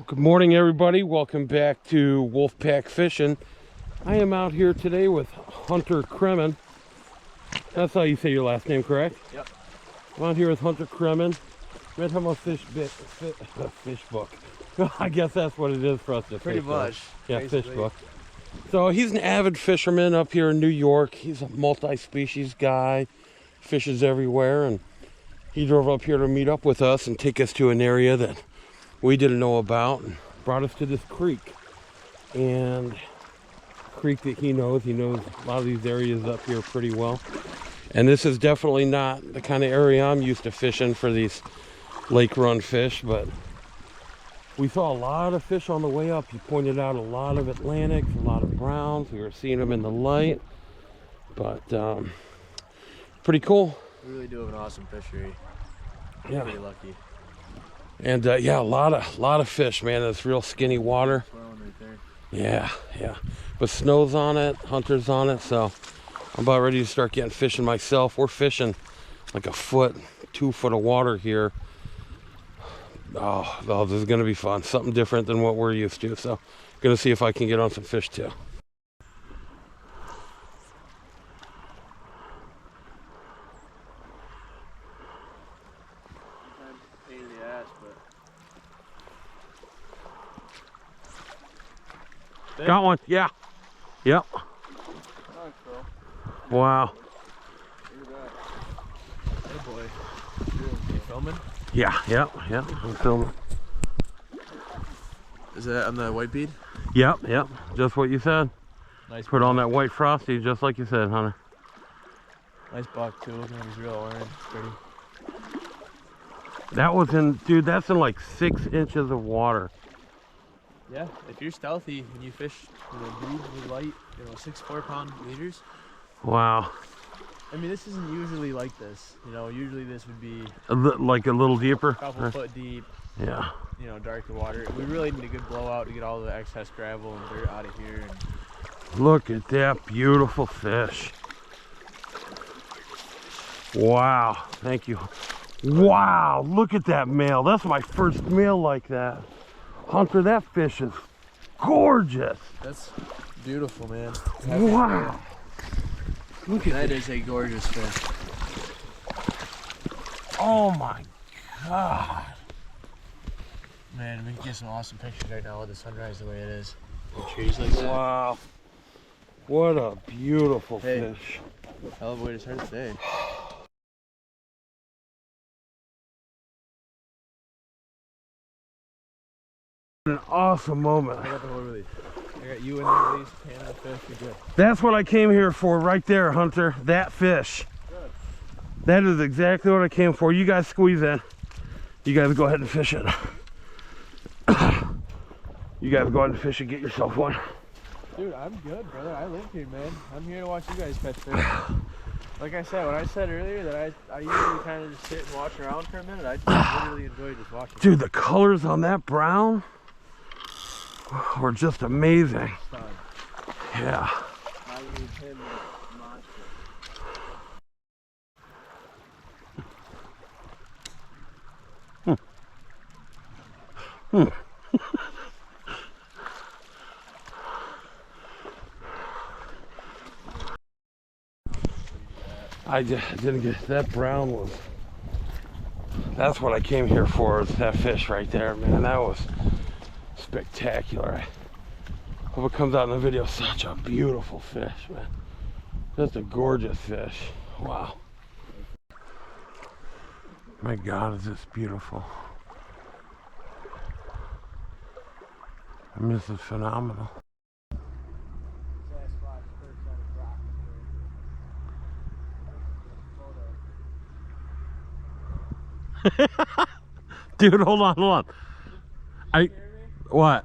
Good morning, everybody. Welcome back to Wolfpack Fishing. I am out here today with Hunter Kremen. That's how you say your last name, correct? Yep. I'm out here with Hunter Kremen. Read how much fish book. I guess that's what it is for us to Pretty fish. much. Yeah, basically. fish book. So he's an avid fisherman up here in New York. He's a multi-species guy. Fishes everywhere, and he drove up here to meet up with us and take us to an area that we didn't know about, and brought us to this creek. And creek that he knows a lot of these areas up here pretty well. And this is definitely not the kind of area I'm used to fishing for these lake run fish, but we saw a lot of fish on the way up. He pointed out a lot of Atlantics, a lot of browns. We were seeing them in the light, but pretty cool. We really do have an awesome fishery. Yeah. Pretty lucky. And yeah, a lot of fish, man. It's real skinny water. Swirling right there. Yeah. But snow's on it, Hunter's on it, so I'm about ready to start getting fishing myself. We're fishing like 2 foot of water here. Oh, this is gonna be fun. Something different than what we're used to. So gonna see if I can get on some fish too. Pain in the ass, but Got one, yeah. Yep. nice, bro. Wow. Look at that. Hey, boy. You filming? Yeah, I'm filming. Is that on the white bead? Yep, just what you said. Nice. Put on that white frosty, just like you said, Hunter. Nice buck too. Look at him, he's real orange. Pretty. That was in, dude, that's in like 6 inches of water. Yeah. If you're stealthy and you fish, deep with light, 6 4-pound leaders. Wow. I mean, this isn't usually like this. Usually this would be Like a little deeper? a couple foot deep. Yeah. Darker water. We really need a good blowout to get all the excess gravel and dirt out of here. Look at that beautiful fish. Wow. Thank you. Wow. Look at that male. That's my first male like that. Hunter, that fish is gorgeous. That's beautiful, man. Wow. Look at That is a gorgeous fish. Oh my God. Man, we can get some awesome pictures right now with the sunrise the way it is. The trees like that. Wow. What a beautiful Hey. fish. Hell of a way to start the day. An awesome moment. I got the whole release. I got you in the release, pan the fish, you're good. That's what I came here for right there, Hunter. That fish. Good. That is exactly what I came for. You guys squeeze in. You guys go ahead and fish it. You guys go ahead and fish and get yourself one. Dude, I'm good, brother. I live here, man. I'm here to watch you guys catch fish. Like I said, when I said earlier that I usually kind of just sit and watch around for a minute, I just literally enjoy just watching. Dude, the colors on that brown were just amazing. Fun. Yeah. I need him monster. I just didn't get that brown was. That's what I came here for, is that fish right there, man. That was spectacular. I hope it comes out in the video. Such a beautiful fish, man. Just a gorgeous fish. Wow. My God, is this beautiful. I mean, this is phenomenal. Dude, hold on. What? I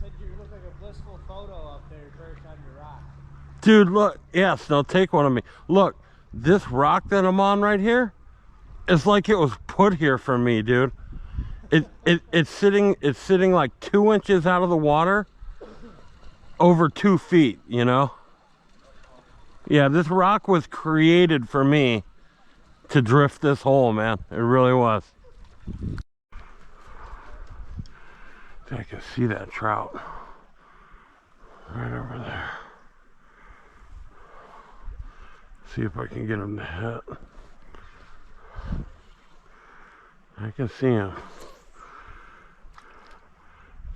said you look like a blissful photo up there first on your rock. Dude, look. Yes, now take one of me. Look, this rock that I'm on right here, it's like it was put here for me, dude. It's sitting like 2 inches out of the water, over 2 feet, Yeah, this rock was created for me to drift this hole, man. It really was. I can see that trout right over there. See if I can get him to hit. I can see him.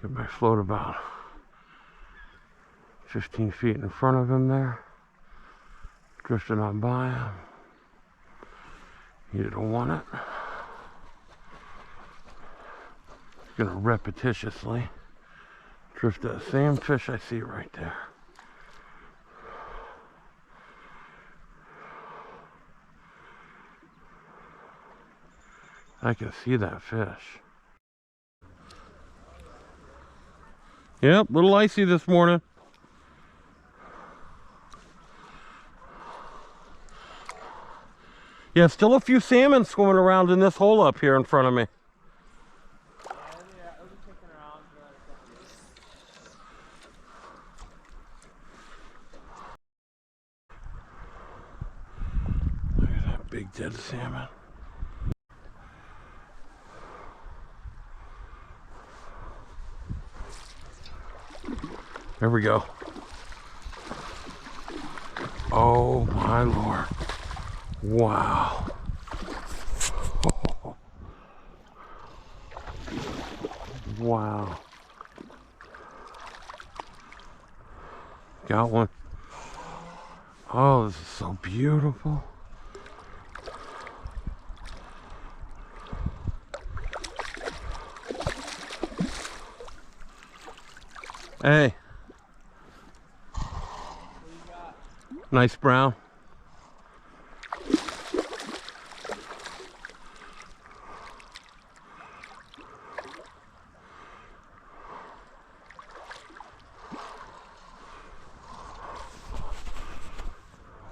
Get my float about 15 feet in front of him there. Drifting on by him. He didn't want it. He's gonna repetitiously drift that same fish I see right there. I can see that fish. Yep, a little icy this morning. Yeah, still a few salmon swimming around in this hole up here in front of me. Look at that big dead salmon. There we go. Oh my Lord. Wow. Oh. Wow. Got one. Oh, this is so beautiful. Hey. Nice brown.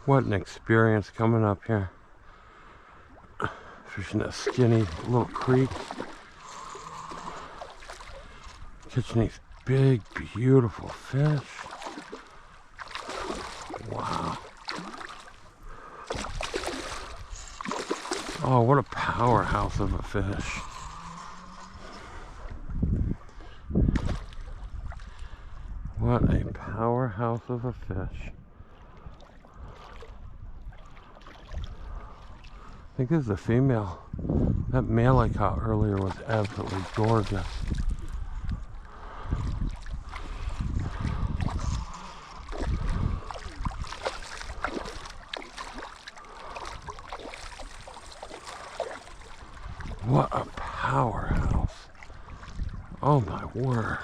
What an experience coming up here. Fishing a skinny little creek. Catching these big, beautiful fish. Wow. Oh, what a powerhouse of a fish. What a powerhouse of a fish. I think this is a female. That male I caught earlier was absolutely gorgeous. What a powerhouse. Oh my word.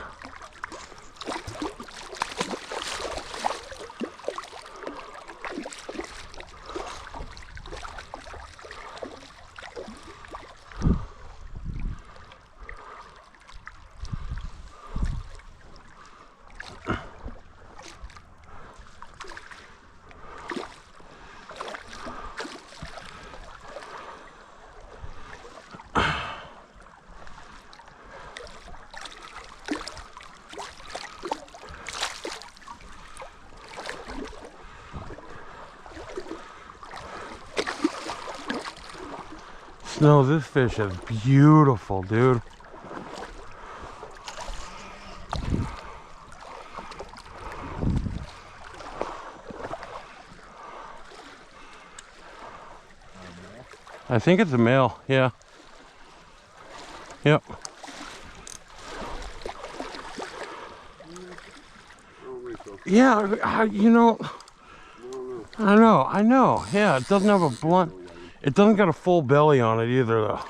Snow, this fish is beautiful, dude. I think it's a male, yeah. Yep. Yeah, you know, I know. Yeah, it doesn't have a blunt. It doesn't got a full belly on it either, though.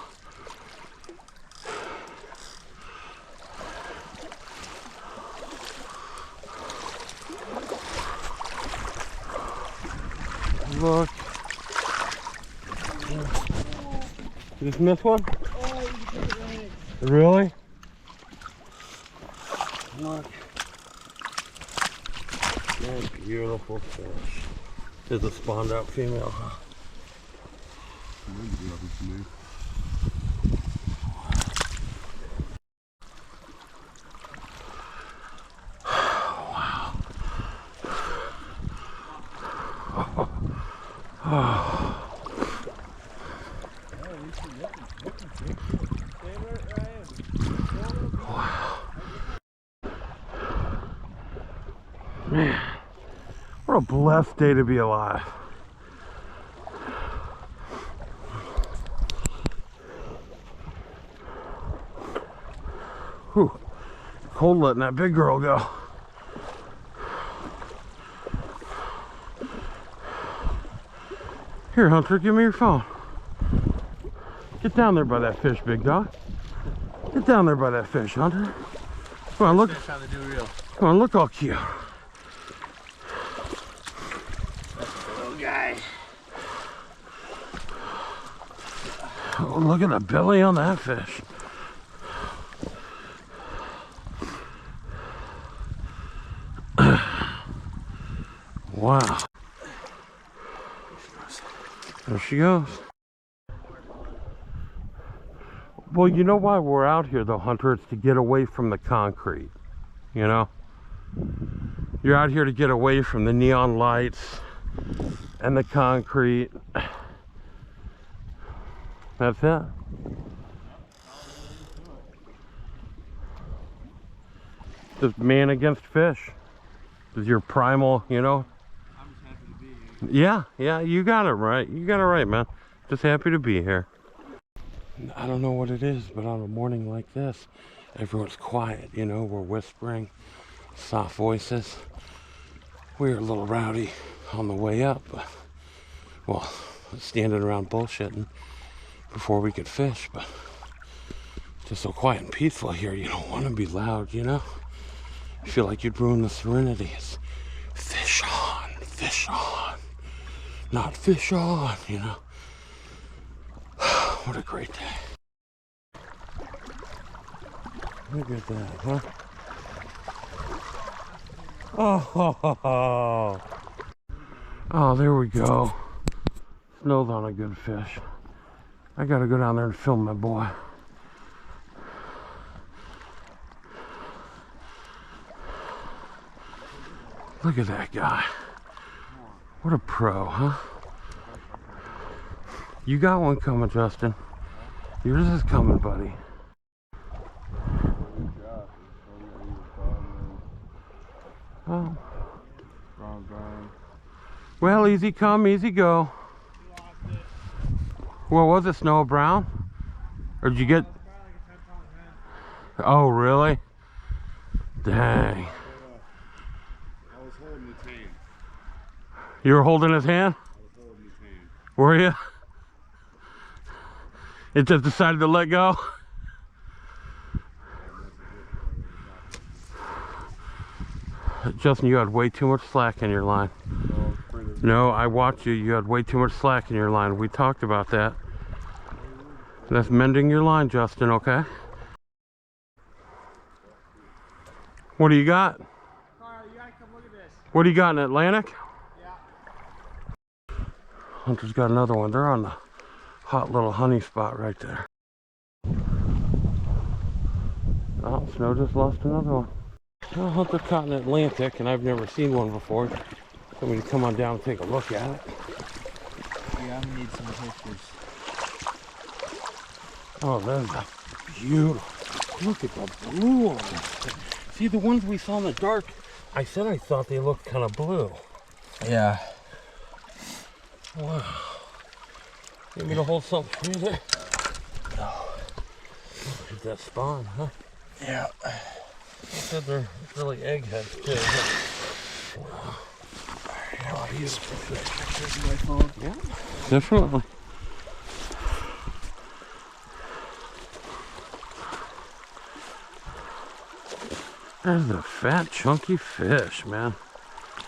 Look. You just missed one? Oh, you took it right. Really? Look. That's beautiful fish. There's a spawned out female, huh? Wow. Wow. Man, what a blessed day to be alive. Whew. Cold letting that big girl go. Here, Hunter, give me your phone. Get down there by that fish, big dog. Get down there by that fish, Hunter. Come on, look. Fish on the new reel. Come on, look all cute. Little guy. Oh, look at the belly on that fish. Wow. There she goes. Well, you know why we're out here though, Hunter? It's to get away from the concrete, you know? You're out here to get away from the neon lights and the concrete. That's it. Just man against fish. This is your primal, you know? I'm just happy to be here. Yeah, you got it right. You got it right, man. Just happy to be here. I don't know what it is, but on a morning like this, everyone's quiet, you know? We're whispering, soft voices. We're a little rowdy on the way up, but, well, standing around bullshitting before we could fish, but just so quiet and peaceful here. You don't want to be loud, you know? I feel like you'd ruin the serenity. It's fish on, not fish on, you know? What a great day. Look at that, huh? Oh, there we go. Snow's on a good fish. I gotta go down there and film my boy. Look at that guy. What a pro, huh? You got one coming, Justin. Yours is coming, buddy. Oh. Well, easy come, easy go. What was it, Snow Brown? Or did you get... Oh, really? Dang. I was holding his hand. You were holding his hand? I was holding his hand. Were you? It just decided to let go? Justin, you had way too much slack in your line. No, I watched you. You had way too much slack in your line. We talked about that. That's mending your line, Justin, okay? What do you got? Carl, you gotta come look at this. What do you got in Atlantic? Yeah. Hunter's got another one. They're on the hot little honey spot right there. Oh, Snow just lost another one. Well, Hunter caught an Atlantic, and I've never seen one before. So we can come on down and take a look at it. Yeah, I'm gonna need some pictures. Oh, that's beautiful. Look at the blue on this thing. See, the ones we saw in the dark, I said I thought they looked kind of blue. Yeah. Wow. You want me to hold something for you there? No. Is that spawn, huh? Yeah. I said they're really eggheads too. Wow. I'll use pictures of my phone. Yeah, definitely. There's a fat, chunky fish, man.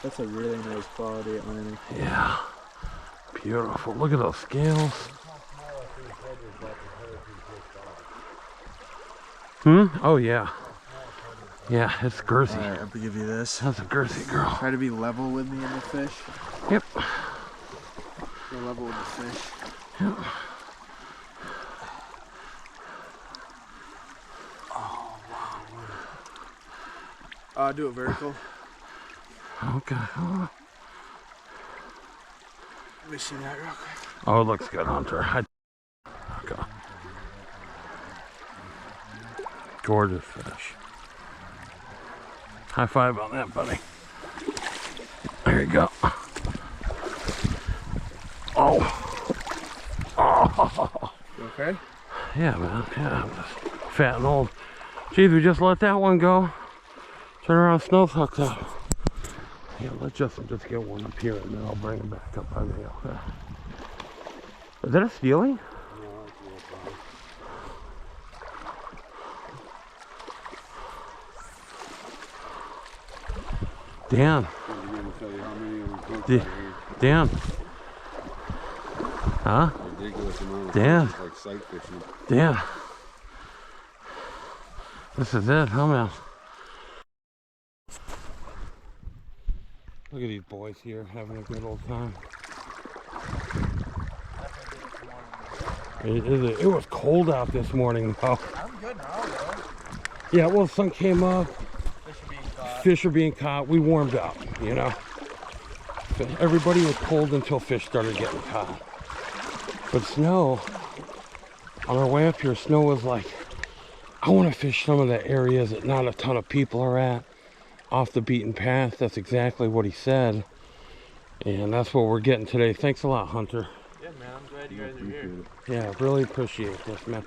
That's a really nice quality Atlantic. Yeah. Beautiful. Look at those scales. Oh, yeah. Yeah, it's girthy. Alright, I'll give you this. That's a girthy girl. Try to be level with me in the fish. Yep. You're level with the fish. Yep. Oh, wow. Do it vertical. Okay. Oh. Let me see that real quick. Oh, it looks good, Hunter. Okay. Gorgeous fish. High five on that, buddy. There you go. Oh. Oh. You okay? Yeah, man. Yeah, I'm just fat and old. Geez, we just let that one go. Turn around, snow's hooked up. Yeah, let Justin just get one up here and then I'll bring him back up. I think, okay. Is that a steely? No, it's a little fun. Dan. I'm going to tell you how many of them cooked Da- out here. Dan. Huh? Ridiculous amount of Dan. fish, like sight fishing. Dan. This is it, huh, man? Look at these boys here having a good old time. It was cold out this morning, though. I'm good now, though. Yeah, well, the sun came up. Fish are being caught. Fish are being caught. We warmed up, you know. Everybody was cold until fish started getting caught. But snow, on our way up here, snow was like, I want to fish some of the areas that not a ton of people are at, off the beaten path. That's exactly what he said. And that's what we're getting today. Thanks a lot, Hunter. Yeah, man, I'm glad you guys are here. Yeah, really appreciate this, man.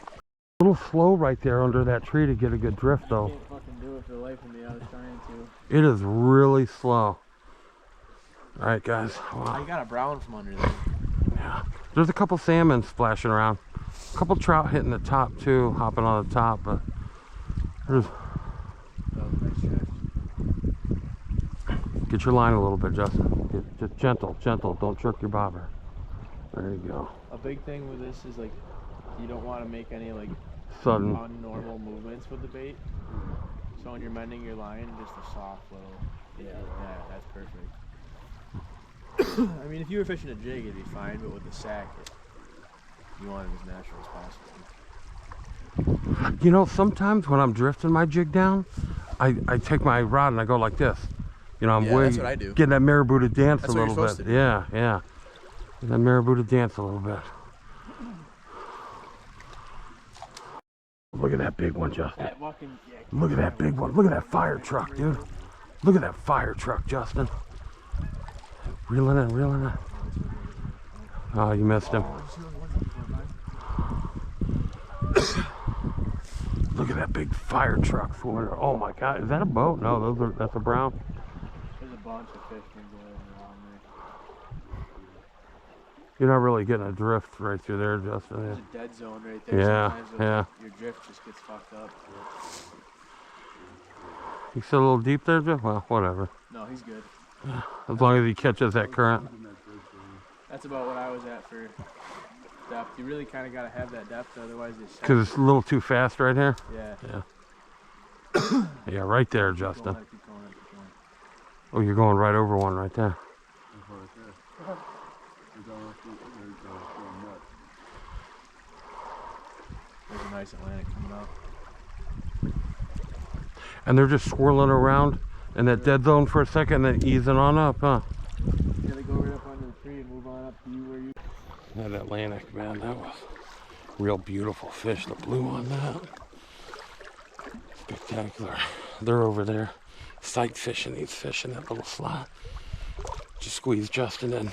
A little slow right there under that tree to get a good drift, though. Can't fucking do it for the life of me. I was trying to. It is really slow. All right, guys. Wow. I got a brown from under there. Yeah. There's a couple salmon splashing around. A couple trout hitting the top, too, hopping on the top, but there's... That was a nice drift. Get your line a little bit, Justin. Just gentle, gentle. Don't jerk your bobber. There you go. A big thing with this is like, you don't want to make any like Sudden. unnormal movements with the bait. So when you're mending your line, just a soft little, that's perfect. I mean, if you were fishing a jig, it'd be fine, but with the sack, you want it as natural as possible. You know, sometimes when I'm drifting my jig down, I take my rod and I go like this. You know, I'm Yeah, that's what I do. getting that marabou to dance That's a what little you're bit. supposed to do. Yeah, yeah. Get that marabou to dance a little bit. Look at that big one, Justin. Look at that big one. Look at that fire truck, dude. Look at that fire truck, Justin. Reeling it, reeling it. Oh, you missed him. Look at that big fire truck for it. Oh my God, is that a boat? No, that's a brown. There's a bunch of fish going around there. You're not really getting a drift right through there, Justin. There's a dead zone right there. Yeah, Sometimes yeah. your drift just gets fucked up. You still a little deep there, Jeff? Well, whatever. No, he's good. As long as he catches that current. That's about what I was at for depth. You really kind of got to have that depth, otherwise it's... Because it's a little too fast right here. Yeah. Yeah. Yeah, right there, Justin. Keep going, keep going. Oh, you're going right over one right there. There's a nice Atlantic coming up. And they're just swirling around in that dead zone for a second and then easing on up, huh? Yeah, they go right up under the tree and move on up to you where you... That Atlantic, man, that was real beautiful fish. The blue on that. Spectacular. They're over there sight fishing these fish in that little slot. Just squeeze Justin in.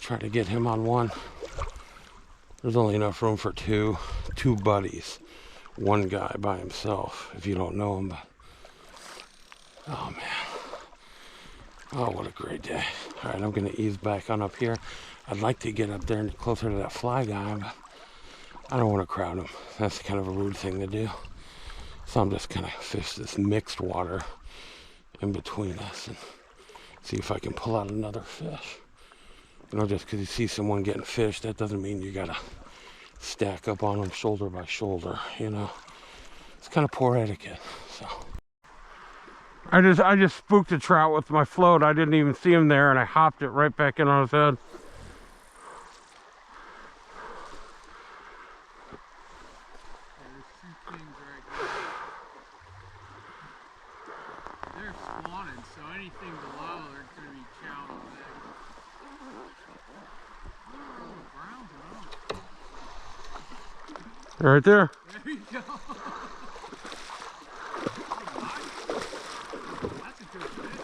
Try to get him on one. There's only enough room for two buddies. One guy by himself, if you don't know him. But oh man. Oh, what a great day. All right, I'm gonna ease back on up here. I'd like to get up there and closer to that fly guy, but I don't want to crowd him. That's kind of a rude thing to do. So I'm just gonna fish this mixed water in between us and see if I can pull out another fish. You know, just because you see someone getting fished, that doesn't mean you gotta stack up on them shoulder by shoulder, you know. It's kind of poor etiquette, so. I just spooked a trout with my float. I didn't even see him there and I hopped it right back in on his head. They're spawning, so anything below are going to be chowing back. Right there. There you go. That's a good fish.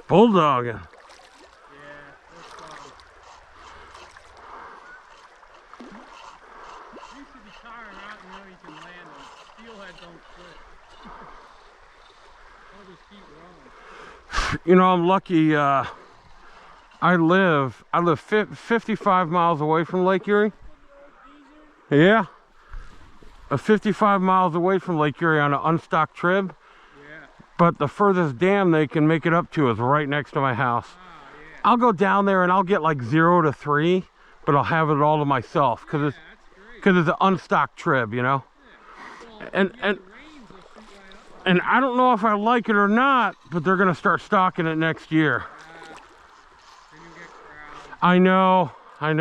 Bulldogging. Yeah, that's fun. You should be tiring out, you know you can land them. Steelhead don't quit. They'll just keep rolling. You know, I'm lucky. I live 55 miles away from Lake Erie. Yeah. 55 miles away from Lake Erie on an unstocked trib. Yeah. But the furthest dam they can make it up to is right next to my house. Oh, yeah. I'll go down there and I'll get like 0 to 3, but I'll have it all to myself because Yeah, that's great. it's an unstocked trib, you know. Yeah. Well, And if you get the rains, they'll shoot right up. and I don't know if I like it or not, but they're gonna start stocking it next year. Then you get crowds. I know. Yeah,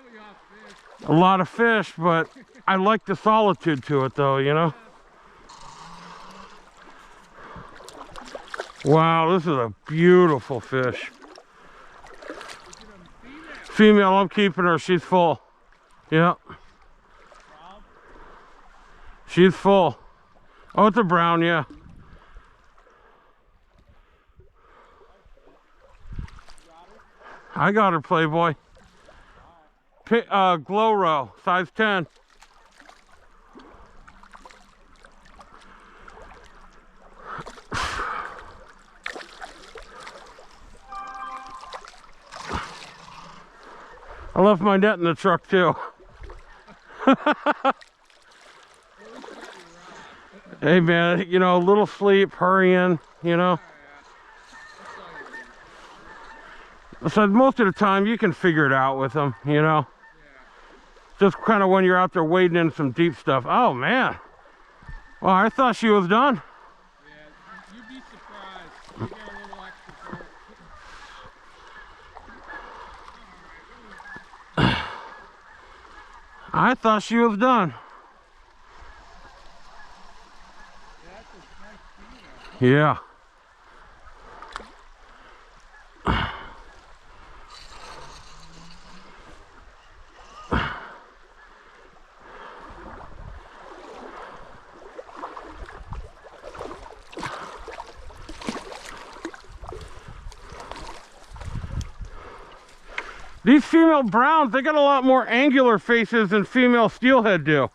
but you have fish. A lot of fish, but I like the solitude to it though, you know. Wow, this is a beautiful fish. Female, I'm keeping her. She's full. Yep. She's full. Oh, it's a brown, yeah. I got her, Playboy. Glow row, size 10. I left my net in the truck too. Hey man, you know, a little sleep, hurrying, you know. So most of the time you can figure it out with them, you know. Just kind of when you're out there wading in some deep stuff. Oh man. Well, I thought she was done. Yeah, you'd be surprised. You get a little extra dirt. I thought she was done. Yeah. These female browns, they got a lot more angular faces than female steelhead do.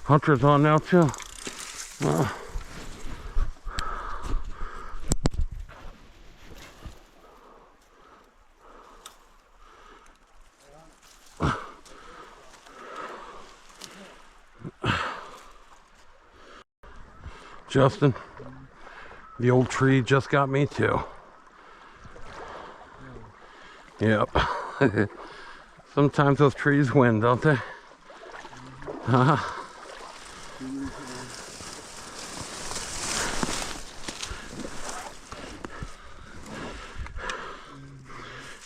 Hunter's on now too. Justin, the old tree just got me too. Yep. Sometimes those trees win, don't they? How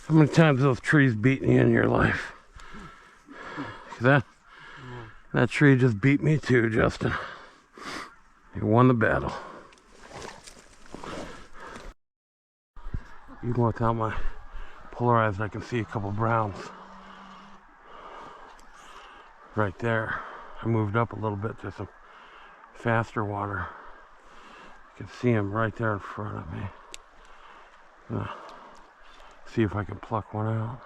many times those trees beat you in your life? That tree just beat me too, Justin. You won the battle. Even without my polarized, I can see a couple browns. Right there. I moved up a little bit to some faster water. You can see them right there in front of me. See if I can pluck one out.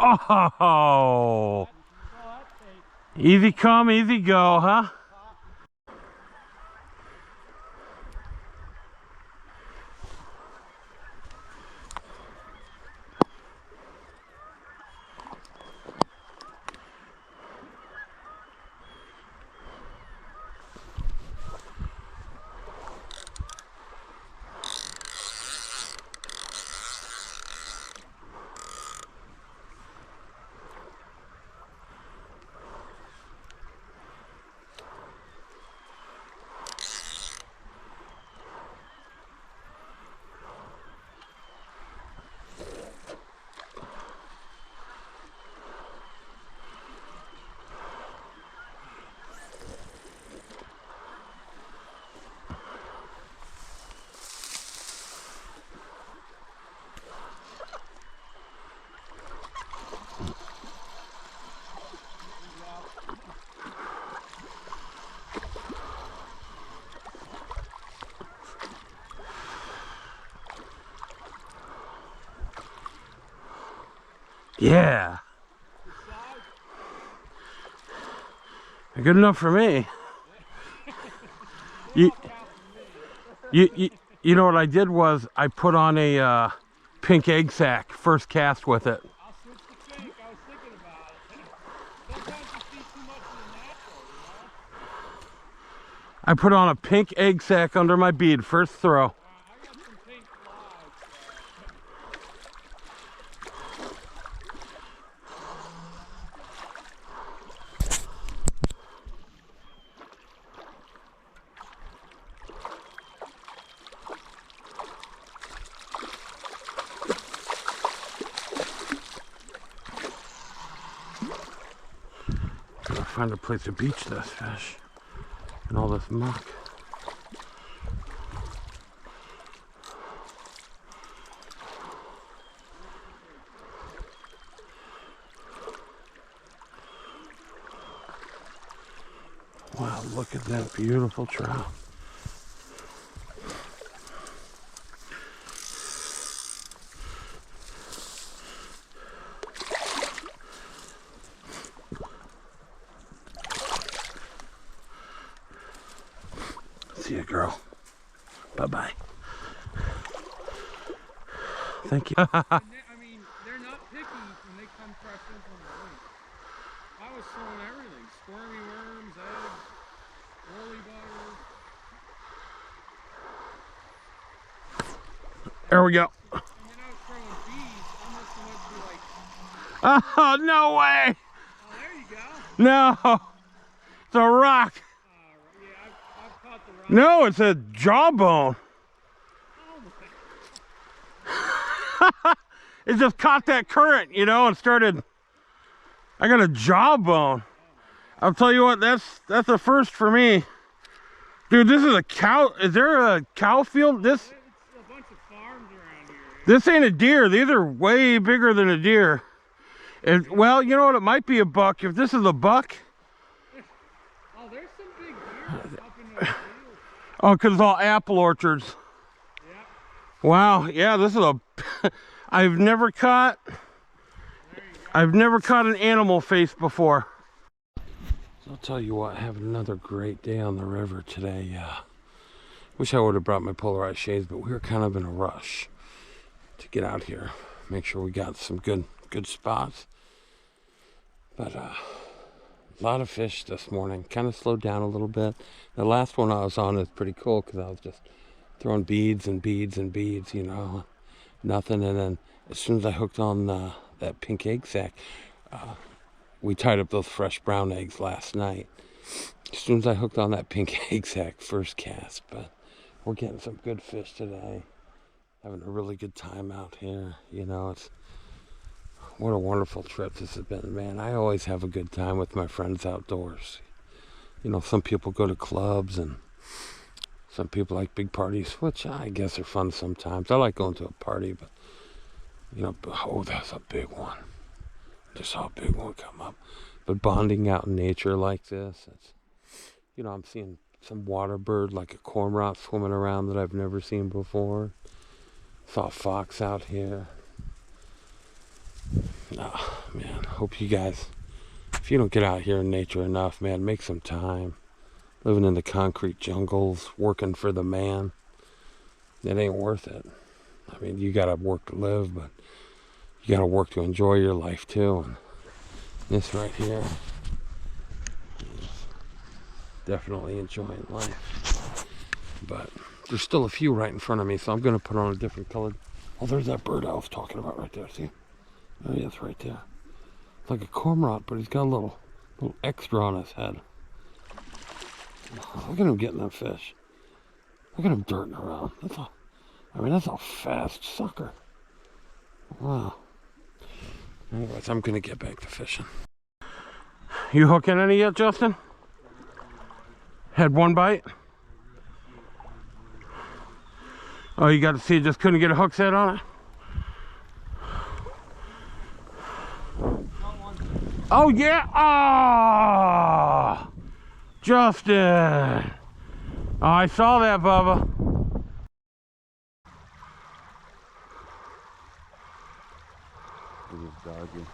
Oh, easy come, easy go, huh? Yeah. Good enough for me. You know what I did was I put on a pink egg sack first cast with it. I'll switch to pink. I was thinking about it. Sometimes you see too much of the natural, you know? I put on a pink egg sack under my bead first throw. I got some pink flies. Gotta find a place to beach this fish and all this muck. Wow, look at that beautiful trout. See you, girl. Bye-bye. Thank you. I mean, they're not picky when they come fresh in from the lake. I was throwing everything. Squirmy worms, eggs, whirly butter. There we go. And then I was throwing beads. I must have went to like... Oh, no way. Oh, there you go. No. It's a rock. Yeah, I've caught the rock. No, it's a jawbone. Oh, It just caught that current, you know, and started. I got a jawbone. I'll tell you what, that's a first for me. Dude, this is a cow. Is there a cow field? it's a bunch of farms around here. This ain't a deer. These are way bigger than a deer. Well, you know what? It might be a buck. If this is a buck. Oh, there's some big deer up in those fields. Oh, because it's all apple orchards. Yeah. Wow. Yeah, this is a. I've never caught an animal face before. So I'll tell you what, having another great day on the river today. Wish I would have brought my polarized shades, but we were kind of in a rush to get out here, make sure we got some good spots. But a lot of fish this morning. Kind of slowed down a little bit. The last one I was on is pretty cool because I was just throwing beads and beads and beads, you know, nothing. And then as soon as I hooked on that pink egg sack, we tied up those fresh brown eggs last night. As soon as I hooked on that pink egg sack, first cast. But we're getting some good fish today. Having a really good time out here. You know, what a wonderful trip this has been, man. I always have a good time with my friends outdoors. You know, some people go to clubs and some people like big parties, which I guess are fun sometimes. I like going to a party, but, you know, oh, that's a big one. Just saw a big one come up. But bonding out in nature like this, you know, I'm seeing some water bird like a cormorant swimming around that I've never seen before. Saw a fox out here. Oh, man, hope you guys, if you don't get out here in nature enough, man, make some time. Living in the concrete jungles, working for the man, it ain't worth it. I mean, you gotta work to live, but you gotta work to enjoy your life too. And this right here is definitely enjoying life. But there's still a few right in front of me, so I'm gonna put on a different colored. Oh, there's that bird I was talking about right there, see? There he is right there. It's like a cormorant, but he's got a little extra on his head. Look at him getting that fish. Look at him darting around. That's a fast sucker. Wow. Anyways, I'm gonna get back to fishing. You hooking any yet, Justin? Had one bite? Oh, you got to see, just couldn't get a hook set on it? Oh yeah! Ah, Justin! Oh, I saw that, Bubba. It is like it.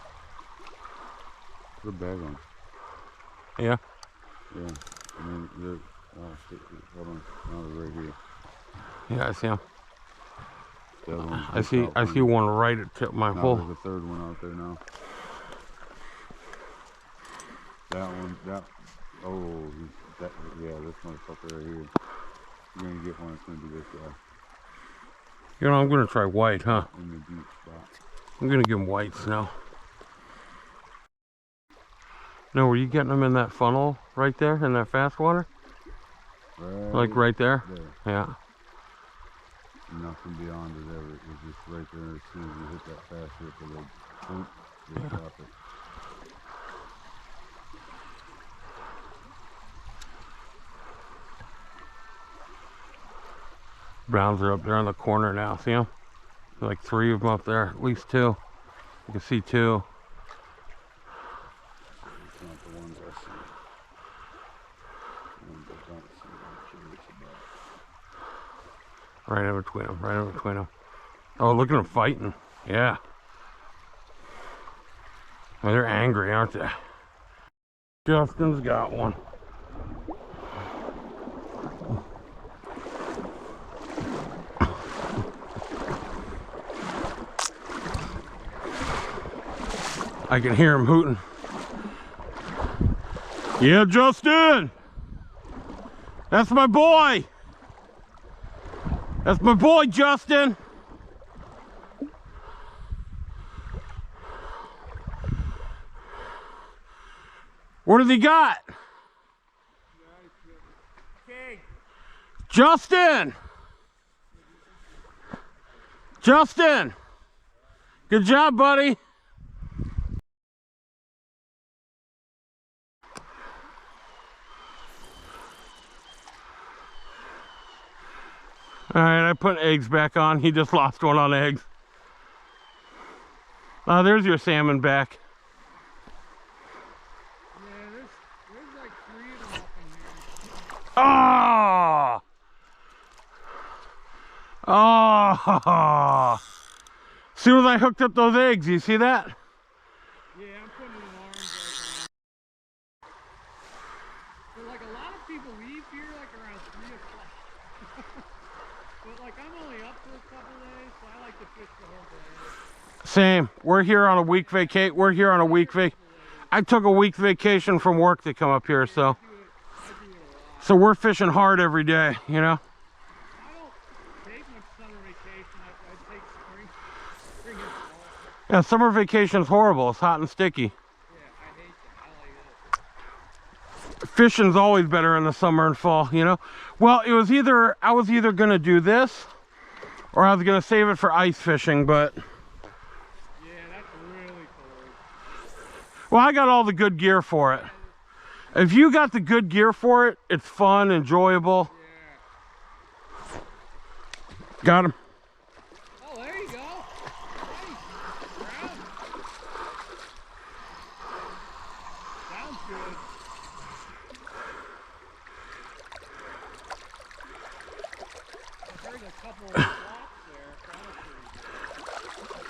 Put a bag on. Yeah. Yeah. I mean, hold on. No, they're right here. Yeah, I see him. That one's I just see. out I from see you. one right at tip my No, hole. there's a third one out there now. That one, yeah, this motherfucker right here. You're gonna get one, it's gonna be this guy. You know, I'm gonna try white, huh? In the deep spot. I'm gonna give him whites now. No, were you getting them in that funnel right there in that fast water? Like right there? Yeah. Nothing beyond it ever. It's just right there. As soon as you hit that fast ripple, they drop it. Browns are up there on the corner now. See them? Like 3 of them up there. At least 2. You can see 2. It's not the ones I see. The ones I don't see, I'm curious about. Right in between them. Right in between them. Oh, look at them fighting. Yeah. Oh, they're angry, aren't they? Justin's got one. I can hear him hooting. Yeah, Justin! That's my boy! That's my boy, Justin! What has he got? Justin! Justin! Good job, buddy! Alright, I put eggs back on. He just lost one on eggs. There's your salmon back. Yeah, there's like 3 of them up in here. Oh! Oh! As soon as I hooked up those eggs, you see that? Yeah, I'm putting it in arms right now. But like a lot of people leave here like around 3 o'clock. But like I'm only up for a couple days, so I like to fish the whole day. Same. We're here on a week vacation. We're here on a week vac. I took a week vacation from work to come up here, so. I do it a lot. So we're fishing hard every day, you know? I don't take much summer vacation. I take spring and fall. Yeah, summer vacation's horrible. It's hot and sticky. Yeah, I hate that. I like it. Fishing's always better in the summer and fall, you know? Well, I was either gonna do this or I was gonna save it for ice fishing, but Yeah, that's really cold. well, I got all the good gear for it. If you got the good gear for it, it's fun, enjoyable. Yeah. Got him. Oh, there you go. Nice. Trout. Sounds good. I heard a couple of flops there. Sounded pretty good.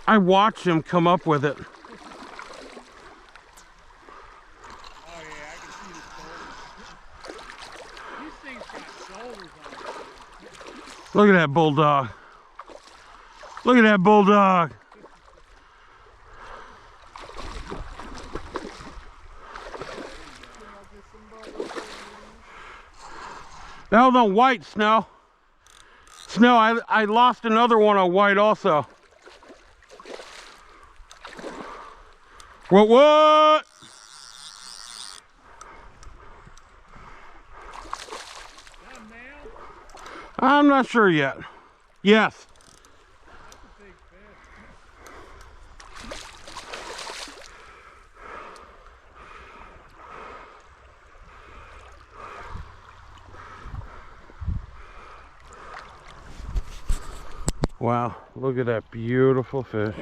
I watched him come up with it. Oh yeah, I can see the shoulders. These things got shoulders on them. Look at that bulldog. Look at that bulldog. That was on white, Snow. Snow, I lost another one on white also. What? Is that a male? I'm not sure yet. Yes. That's a big fish. Wow, look at that beautiful fish.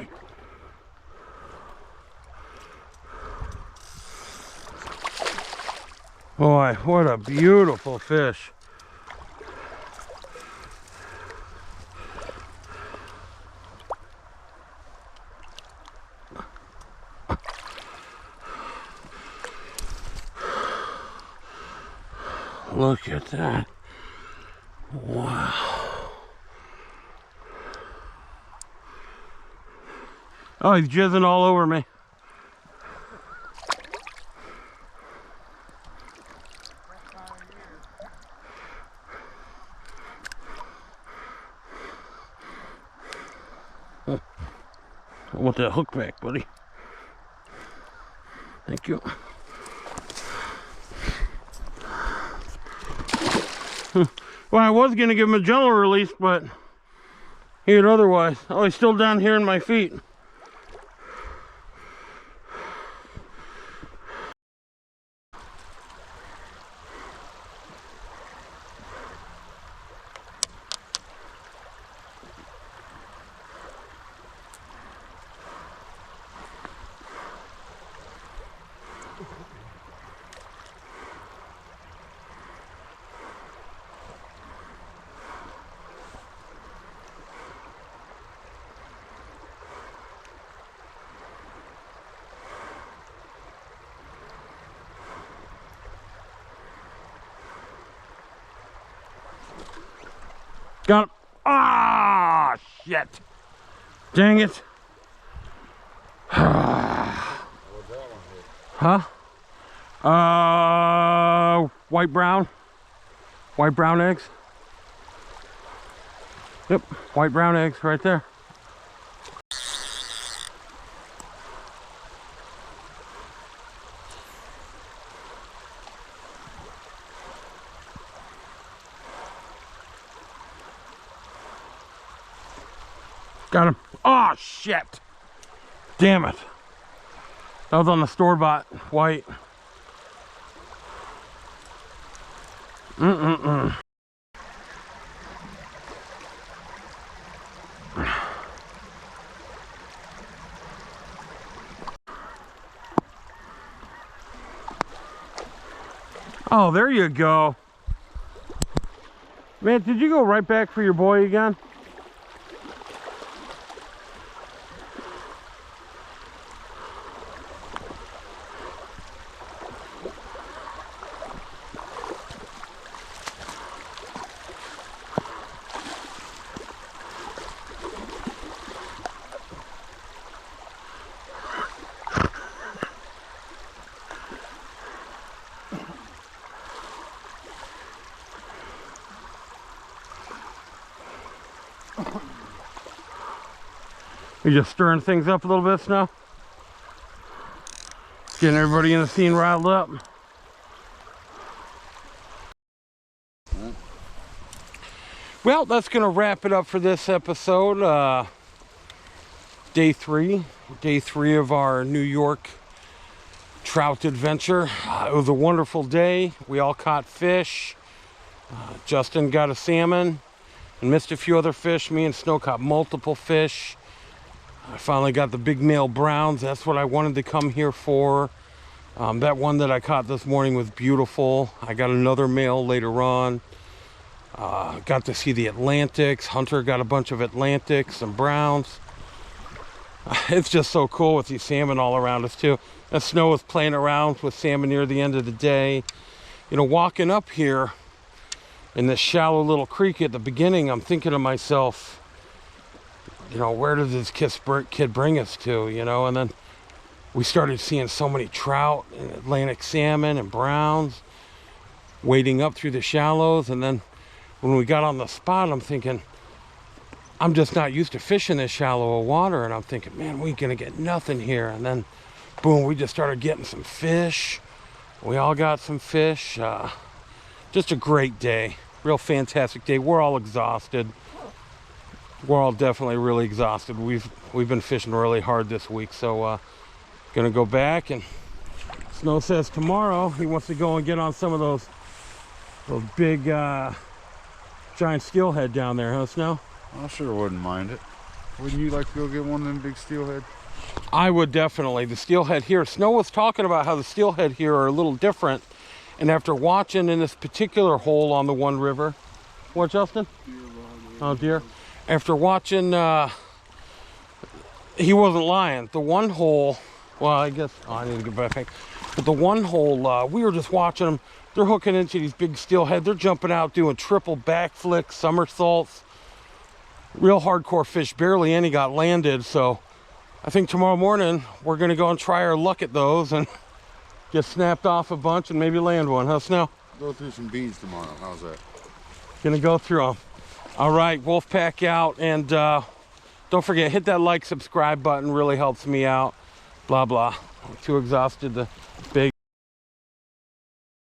Boy, what a beautiful fish. Look at that. Wow. Oh, he's jizzing all over me. I want that hook back, buddy. Thank you. Well, I was going to give him a gentle release, but he had otherwise. Oh, he's still down here in my feet. Got him. Ah, shit. Dang it. Huh? White brown eggs. Yep, white brown eggs right there. Got him. Oh, shit. Damn it. That was on the store-bought white. Oh, there you go. Man, did you go right back for your boy again? You're just stirring things up a little bit, Snow? Getting everybody in the scene riled up. Well, that's going to wrap it up for this episode. Day three of our New York trout adventure. It was a wonderful day. We all caught fish. Justin got a salmon and missed a few other fish. Me and Snow caught multiple fish. I finally got the big male browns. That's what I wanted to come here for. That one that I caught this morning was beautiful. I got another male later on. Got to see the Atlantics. Hunter got a bunch of Atlantics and browns. It's just so cool with these salmon all around us too. And Snow was playing around with salmon near the end of the day. You know, walking up here in this shallow little creek at the beginning, I'm thinking to myself, you know, where does this kid bring us to, you know? And then we started seeing so many trout and Atlantic salmon and browns wading up through the shallows. And then when we got on the spot, I'm thinking, I'm just not used to fishing this shallow of water. And I'm thinking, man, we ain't gonna get nothing here. And then, boom, we just started getting some fish. We all got some fish. Just a great day. Real fantastic day. We're all exhausted. We're all definitely really exhausted. We've been fishing really hard this week, so gonna go back. And Snow says tomorrow he wants to go and get on some of those big giant steelhead down there, huh, Snow? I sure wouldn't mind it. Wouldn't you like to go get one of them big steelhead? I would definitely. The steelhead here, Snow was talking about how the steelhead here are a little different, and after watching in this particular hole on the One River, what, Justin? Oh dear. After watching, he wasn't lying. The one hole, well, I guess, oh, I need to get back. But the one hole, we were just watching them. They're hooking into these big steelhead. They're jumping out doing triple backflips, somersaults. Real hardcore fish. Barely any got landed. So I think tomorrow morning we're going to go and try our luck at those and get snapped off a bunch and maybe land one, huh, Snow? Go through some beads tomorrow. How's that? Gonna go through them. All right, Wolfpack out. And don't forget, hit that like, subscribe button. Really helps me out. Blah, blah. I'm too exhausted to beg.